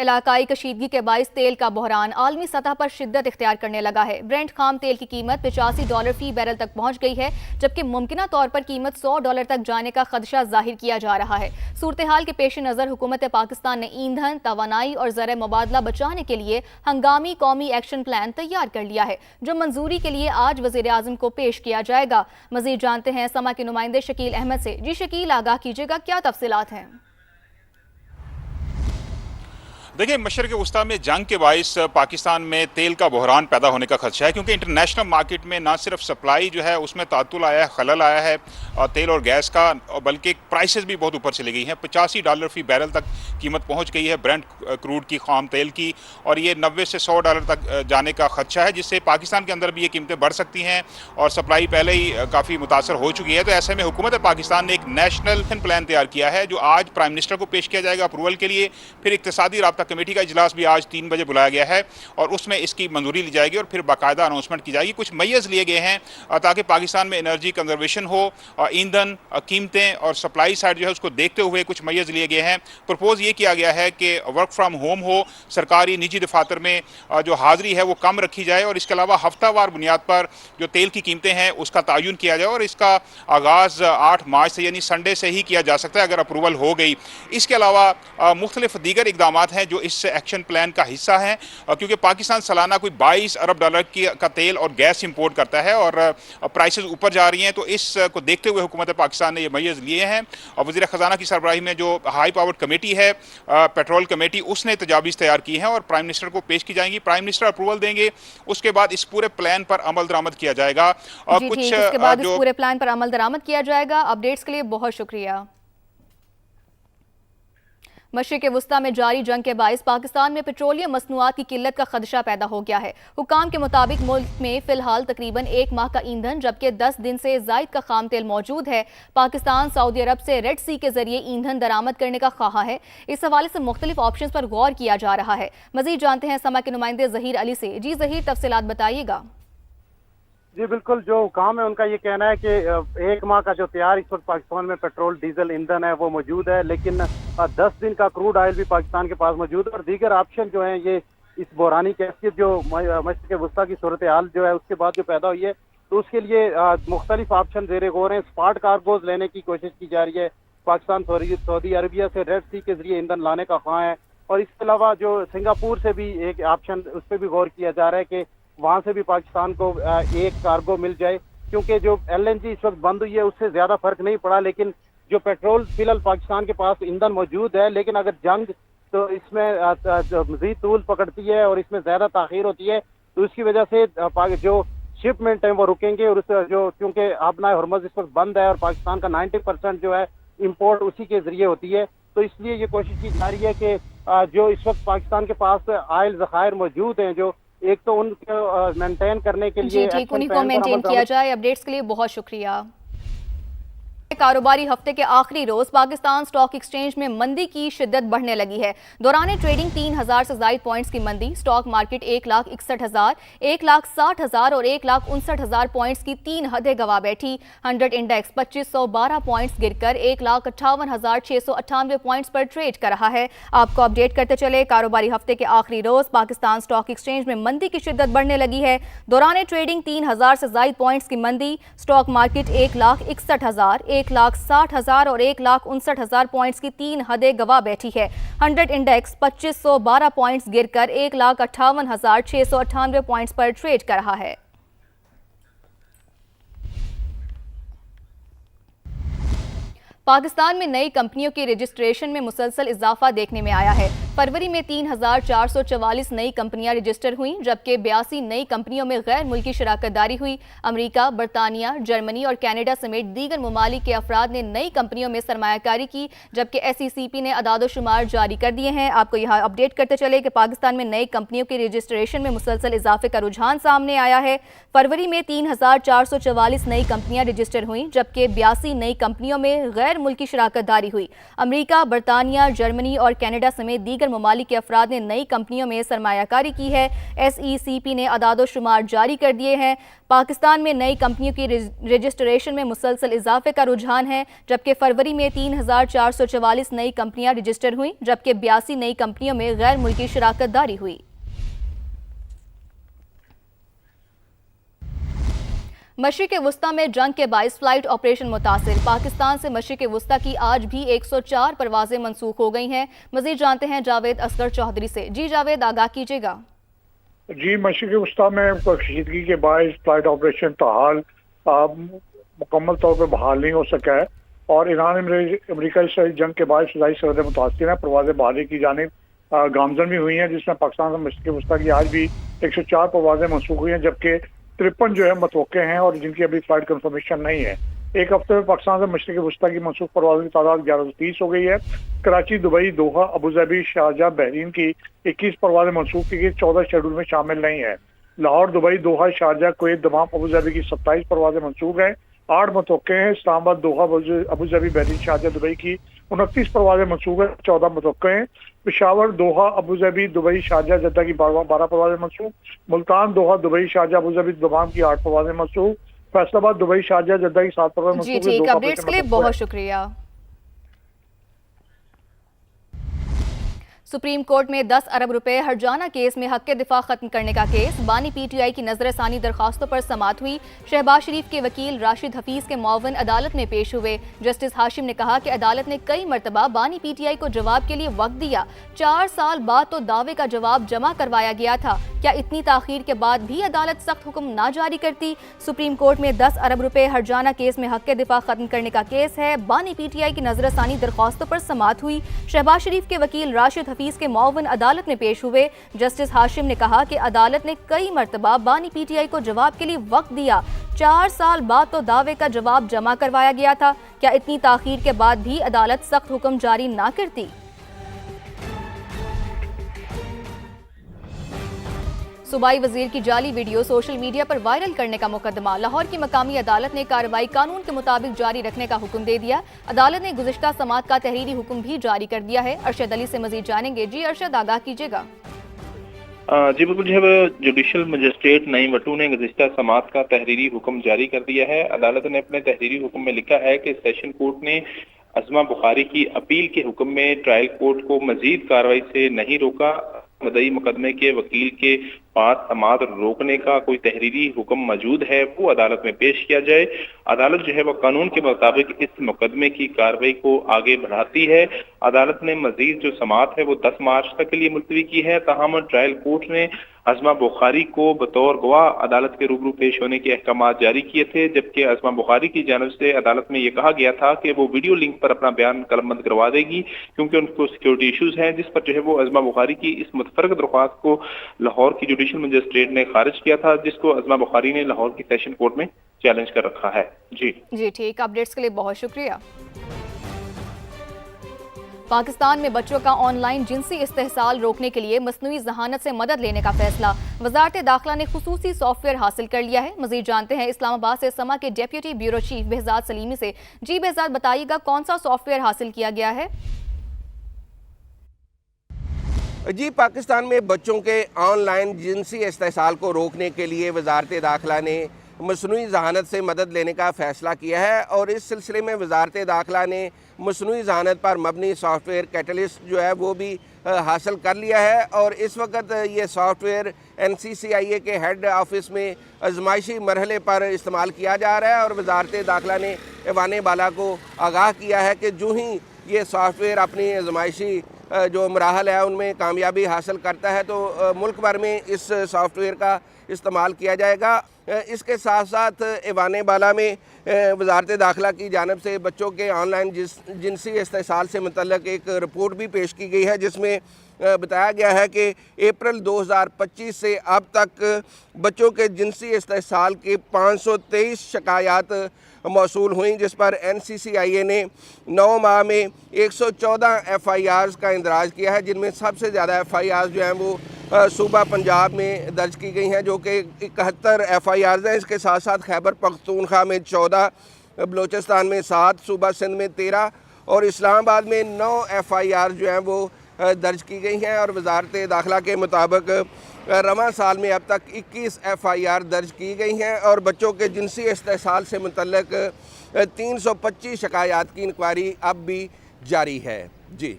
इलाकाई कशीदगी के बाइस तेल का बहरान आलमी सतह पर शिद्दत इख्तियार करने लगा है। ब्रेंट खाम तेल की कीमत $85 फी बैरल तक पहुंच गई है, जबकि मुमकिना तौर पर कीमत $100 तक जाने का खदशा जाहिर किया जा रहा है। सूरत हाल के पेश नज़र हुकूमत पाकिस्तान ने ईंधन, तवानाई और ज़र मुबादला बचाने के लिए हंगामी कौमी एक्शन प्लान तैयार कर लिया है, जो मंजूरी के लिए आज वज़ीर आज़म को पेश किया जाएगा। मजीद जानते हैं समा के नुमाइंदे शकील अहमद से। जी शकील, आगाह कीजिएगा, क्या तफसीलात हैं? देखिए, मशरिक़ वस्ता में जंग के बाइस पाकिस्तान में तेल का बहरान पैदा होने का खदशा है, क्योंकि इंटरनेशनल मार्केट में ना सिर्फ सप्लाई जो है उसमें तातुल आया है, खलल आया है तेल और गैस का, बल्कि प्राइसेस भी बहुत ऊपर चली गई हैं। $85 फी बैरल तक कीमत पहुंच गई है ब्रेंट क्रूड की, खाम तेल की, और ये $90 से $100 तक जाने का खदशा है, जिससे पाकिस्तान के अंदर भी ये कीमतें बढ़ सकती हैं और सप्लाई पहले ही काफ़ी मुतासर हो चुकी है। तो ऐसे में हुकूमत पाकिस्तान ने एक नेशनल प्लान तैयार किया है, जो आज प्राइम मिनिस्टर को पेश किया जाएगा अप्रूवल के लिए। फिर इक्तिसादी राब्ता कमेटी का इजलास भी आज 3 बजे बुलाया गया है और उसमें इसकी मंजूरी ली जाएगी और फिर बाकायदा अनाउंसमेंट की जाएगी। कुछ मैय्यज़ लिए गए हैं ताकि पाकिस्तान में एनर्जी कंजर्वेशन हो, ईंधन कीमतें और सप्लाई साइड जो है उसको देखते हुए कुछ मैय्यज़ लिए गए हैं। प्रपोज ये किया गया है कि वर्क फ्राम होम हो, सरकारी निजी दफातर में जो हाजिरी है वो कम रखी जाए, और इसके अलावा हफ्तावार बुनियाद पर जो तेल की कीमतें हैं उसका तयन किया जाए, और इसका आगाज़ 8 मार्च से यानी संडे से ही किया जा सकता है अगर अप्रूवल हो गई। इसके अलावा मुख्तलिफ दीगर इकदाम हैं जो इस एक्शन प्लान का हिस्सा है, क्योंकि पाकिस्तान सालाना कोई $22 अरब का तेल और गैस इंपोर्ट करता है और प्राइसेस ऊपर जा रही हैं। तो इसको देखते हुए हुकूमत पाकिस्तान ने ये मैय्यज़ लिए हैं, और वज़ीर ख़जाना की सरबराही में जो हाई पावर्ड कमेटी है, पेट्रोल कमेटी, उसने तजावीज़ तैयार की हैं और प्राइम मिनिस्टर को पेश की जाएंगी। प्राइम मिनिस्टर अप्रूवल देंगे, उसके बाद इस पूरे प्लान पर अमल दरामद किया जाएगा। इसके बाद इस पूरे प्लान पर अमल दरामद किया जाएगा। अपडेट्स के लिए बहुत शुक्रिया। मशरिक़ वस्ता में जारी जंग के बाइस पाकिस्तान में पेट्रोलियम मसनूआत की किल्लत का खदशा पैदा हो गया है। हुकाम के मुताबिक मुल्क में फिलहाल तकरीबन 1 माह का ईंधन, जबकि 10 दिन से जायद का खाम तेल मौजूद है। पाकिस्तान सऊदी अरब से रेड सी के जरिए ईंधन दरामद करने का ख्वाहा है। इस हवाले से मुख्तलिफ ऑप्शन पर गौर किया जा रहा है। मजीद जानते हैं समा के नुमाइंदे जहीर अली से। जी जहीर, तफसीलात बताइएगा। जी बिल्कुल, जो हुकाम है उनका ये कहना है कि 1 माह का जो तैयार इस वक्त पाकिस्तान में पेट्रोल डीजल ईंधन है वो मौजूद है, लेकिन 10 दिन का क्रूड ऑयल भी पाकिस्तान के पास मौजूद है, और दीगर ऑप्शन जो है ये इस बहरानी कैफियत जो मशरिक़ वस्ता की सूरत हाल जो है उसके बाद जो पैदा हुई है, तो उसके लिए मुख्तलिफ ऑप्शन ज़ेरे गौर हैं। स्पॉट कार्गोज लेने की कोशिश की जा रही है। पाकिस्तान सऊदी अरबिया से रेड सी के जरिए ईंधन लाने का ख्वाह है, और इसके अलावा जो सिंगापुर से भी एक ऑप्शन, उस पर भी गौर किया जा रहा है कि वहाँ से भी पाकिस्तान को एक कार्गो मिल जाए, क्योंकि जो LNG इस वक्त बंद हुई है उससे ज़्यादा फर्क नहीं पड़ा, लेकिन जो पेट्रोल फिलहाल पाकिस्तान के पास ईंधन मौजूद है, लेकिन अगर जंग तो इसमें मज़ीद तूल पकड़ती है और इसमें ज़्यादा ताख़ीर होती है, तो इसकी वजह से जो शिपमेंट है वो रुकेंगे, और जो क्योंकि आबना हरमुज़ इस वक्त बंद है और पाकिस्तान का 90% जो है इम्पोर्ट उसी के ज़रिए होती है, तो इसलिए ये कोशिश की जा रही है कि जो इस वक्त पाकिस्तान के पास ऑयल ज़खायर मौजूद हैं, जो एक तो उनको मेंटेन करने के लिए ठीक उन्हीं को मेंटेन किया जाए। अपडेट्स के लिए बहुत शुक्रिया। कारोबारी हफ्ते के आखिरी रोज पाकिस्तान स्टॉक एक्सचेंज में मंदी की शिद्दत बढ़ने लगी है। दौरान ट्रेडिंग 3000 से ज्यादा पॉइंट्स की मंदी। स्टॉक मार्केट 1,61,000, 1,60,000 और 1,59,000 पॉइंट्स की 3 हदें गवा बैठी। 100 इंडेक्स 2512 पॉइंट्स गिरकर 1,58,698 पॉइंट्स पर ट्रेड कर रहा है। आपको अपडेट करते चले, कारोबारी हफ्ते के आखिरी रोज पाकिस्तान स्टॉक एक्सचेंज में मंदी की शिद्दत बढ़ने लगी है। दौरान ट्रेडिंग 3000 से ज्यादा पॉइंट्स की मंदी। स्टॉक मार्केट 1,61,000, 1,60,000 और 1,59,000 पॉइंट्स की 3 हदें गवा बैठी है। 100 इंडेक्स 2512 पॉइंट्स गिरकर 1,58,698 पॉइंट्स पर ट्रेड कर रहा है। पाकिस्तान में नई कंपनियों की रजिस्ट्रेशन में मुसलसल इजाफा देखने में आया है। फरवरी में 3,444 नई कंपनियां रजिस्टर हुई, जबकि 82 नई कंपनियों में गैर मुल्की शराकतदारी हुई। अमेरिका, बरतानिया, जर्मनी और कनाडा समेत दीगर ममालिक के अफराद ने नई कंपनियों में सरमायाकारी की, जबकि SECP ने अदाद-ओ-शुमार जारी कर दिए हैं। आपको यहाँ अपडेट करते चले कि पाकिस्तान में नई कंपनियों की रजिस्ट्रेशन में मुसलसल इजाफे का रुझान सामने आया है। फरवरी में 3,444 नई कंपनियां रजिस्टर हुई, जबकि 82 नई कंपनियों में गैर मुल्की शराकत दारी हुई। अमरीका, बरतानिया, जर्मनी और कनाडा समेत दीगर ममालिक के अफराद ने नई कंपनियों में सरमायाकारी की है। SECP ने अदाद-ओ-शुमार जारी कर दिए हैं। पाकिस्तान में नई कंपनियों की रजिस्ट्रेशन में मुसलसल इजाफे का रुझान है, जबकि फरवरी में 3,444 नई कंपनियां रजिस्टर हुई, जबकि 82 नई कंपनियों में गैर मुल्की शराकत दारी हुई। मशरिक़ वुस्ता में जंग के बाइस फ्लाइट ऑपरेशन मुतासिर। पाकिस्तान से मशरिक़ वुस्ता की आज भी 104 परवाजें मनसूख हो गई हैं। मजीद जानते हैं जावेद असगर चौधरी से। जी जावेद, आगाह कीजिएगा। जी, मशरिक़ वुस्ता में कशीदगी के बाइस फ्लाइट ऑपरेशन ताहाल मुकम्मल तौर पर बहाल नहीं हो सका है और ईरान अमरीका से जंग के बाइस फ़िज़ाई सरहदें मुतासिर हैं। परवाज़ें बहाली की जानिब गामजन भी हुई हैं, जिसमें पाकिस्तान से मशरिक़ वुस्ता की आज भी 104 परवाज़ें मनसूख हुई हैं, जबकि 53 जो है मतवक्के हैं और जिनकी अभी फ्लाइट कंफर्मेशन नहीं है। एक हफ्ते में पाकिस्तान से मशरिक़ वुस्ता की मनसूख परवाज़ों की तादाद 1130 हो गई है। कराची, दुबई, दोहा, अबूधाबी, शारजाह, बहरीन की 21 परवाज़ें मनसूख की गई, 14 शेड्यूल में शामिल नहीं है। लाहौर, दुबई, दोहा, शारजाह, कुवैत, दमाम, अबूधाबी की 27 परवाज़ें मनसूख हैं। 8 मतवक्के हैं। इस्लामाबाद, दोहा, अबूधाबी, बहरीन, शारजाह, दुबई की 29 परवाज़ें मनसूख हैं, 14 मतवक्के हैं। पेशावर, दोहा, अबूधाबी, दुबई, शारजाह, जद्दा की 12 परवाज़ें मनसूख। मुल्तान, दोहा, दुबई, शारजाह, अबूधाबी, दमाम की 8 परवाज़ें मनसूख। फैसलाबाद, दुबई, शारजाह, जद्दा की 7 परवाज़ें मनसूख। जी ठीक, अपडेट्स के लिए बहुत शुक्रिया। सुप्रीम कोर्ट में 10 अरब रुपए हर्जाना केस में हक के दिफा खत्म करने का केस। बानी PTI की नजरसानी दरखास्तों पर समाअत हुई। शहबाज शरीफ के वकील राशिद हफीज के मुअव्विन अदालत में पेश हुए। जस्टिस हाशिम ने कहा कि अदालत ने कई मरतबा बानी PTI को जवाब के लिए वक्त दिया। 4 साल बाद तो दावे का जवाब जमा करवाया गया था। क्या इतनी ताखीर के बाद भी अदालत सख्त हुक्म ना जारी करती? सुप्रीम कोर्ट में 10 अरब रुपए हर्जाना केस में हक के दिफा खत्म करने का केस है। बानी PTI की नजरसानी दरखास्तों पर समाअत हुई। शहबाज शरीफ के वकील राशिद हफीज के मुअव्विन अदालत में पेश हुए। जस्टिस हाशिम ने कहा कि अदालत ने कई मरतबा बानी PTI को जवाब के लिए वक्त दिया। 4 साल बाद तो दावे का जवाब जमा करवाया गया था। क्या इतनी ताखीर के बाद भी अदालत सख्त हुक्म जारी ना करती? सूबाई वजीर की जाली वीडियो सोशल मीडिया पर वायरल करने का मुकदमा। लाहौर की मकामी अदालत ने कार्रवाई कानून के मुताबिक जारी रखने का हुक्म दे दिया। अदालत ने गुज़िश्ता समाअत का तहरीरी हुक्म भी जारी कर दिया है। अरशद अली से मजीद जानेंगे। जी अरशद, आगाह कीजिएगा। जी बिल्कुल, जो है जुडिशल मजिस्ट्रेट नईम वटू ने गुज़िश्ता समाअत का तहरीरी हुक्म जारी कर दिया है। अदालत ने अपने तहरीरी हुक्म में लिखा है कि सेशन कोर्ट ने अज़मा बुखारी की अपील के हुक्म में ट्रायल कोर्ट को मजीद कार्रवाई से नहीं रोका। मदई मुकदमे के वकील के पास समाअत रोकने का कोई तहरीरी हुक्म मौजूद है, वो अदालत में पेश किया जाए। अदालत जो है वह कानून के मुताबिक इस मुकदमे की कार्रवाई को आगे बढ़ाती है। अदालत ने मजीद जो समाअत है वो 10 मार्च तक के लिए मुलतवी की है। ताहम ट्रायल कोर्ट ने अज़मा बुखारी को बतौर गवाह अदालत के रूबरू पेश होने के अहकाम जारी किए थे, जबकि अज़मा बुखारी की जानिब से अदालत में यह कहा गया था कि वो वीडियो लिंक पर अपना बयान कलमबंद करवा देगी, क्योंकि उनको सिक्योरिटी इशूज हैं, जिस पर जो है वो अज़मा बुखारी की इस मुतफरक दरख्वास्त को लाहौर की जुडिशल मजिस्ट्रेट ने खारिज किया था, जिसको अज़मा बुखारी ने लाहौर की सेशन कोर्ट में चैलेंज कर रखा है। जी ठीक, अपडेट्स के लिए बहुत शुक्रिया। पाकिस्तान में बच्चों का ऑनलाइन जिनसी इस्तेहसाल रोकने के लिए मसनूई जहानत से मदद लेने का फैसला। वजारत दाखिला ने खुसूसी सॉफ्टवेयर हासिल कर लिया है। मजीद जानते हैं इस्लामाबाद से समा के deputy bureau chief Behzad Salimi से। जी बेहजाद, बताइएगा कौन सा सॉफ्टवेयर हासिल किया गया है? जी, पाकिस्तान में बच्चों के ऑनलाइन जिनसी इस्तेहसाल को रोकने के लिए वजारत दाखिला ने मसनूई जहानत से मदद लेने का फ़ैसला किया है और इस सिलसिले में वजारत दाखिला ने मसनूई जहानत पर मबनी सॉफ्टवेयर कैटलिस्ट जो है वो भी हासिल कर लिया है और इस वक्त ये सॉफ्टवेयर NCCIA के हेड ऑफिस में आजमाइशी मरहले पर इस्तेमाल किया जा रहा है और वजारत दाखिला ने ऐवान बाला को आगाह किया है कि जो ही ये सॉफ्टवेयर अपनी आजमाइशी जो मराहल है उनमें कामयाबी हासिल करता है तो मुल्क भर में इस सॉफ्टवेयर का इस्तेमाल किया जाएगा। इसके साथ साथ ऐवान बाला में वजारत दाखिला की जानिब से बच्चों के ऑनलाइन जिनसी इस्तेहसाल से मुतल्लिक़ एक रिपोर्ट भी पेश की गई है, जिसमें बताया गया है कि अप्रैल 2025 से अब तक बच्चों के जिनसी इस्तेहसाल की 523 शिकायत मौसूल हुई, जिस पर NCCIA ने 9 माह में 114 FIRs का इंदराज किया है, जिनमें सबसे ज़्यादा FIRs जो हैं वो सूबा पंजाब में दर्ज की गई हैं, जो कि 71 FIRs हैं। इसके साथ साथ खैबर पख्तूनख्वा में 14, बलूचिस्तान में 7, सूबा सिंध में 13 और इस्लामाबाद में 9 FIR जो हैं वो दर्ज की गई हैं। और वजारत दाखिला के मुताबिक रवां साल में अब तक 21 FIR दर्ज की गई हैं और बच्चों के जिनसी इस्तेसाल से मुतल्लिक 325 शिकायत की इंक्वायरी अब भी जारी है। जी।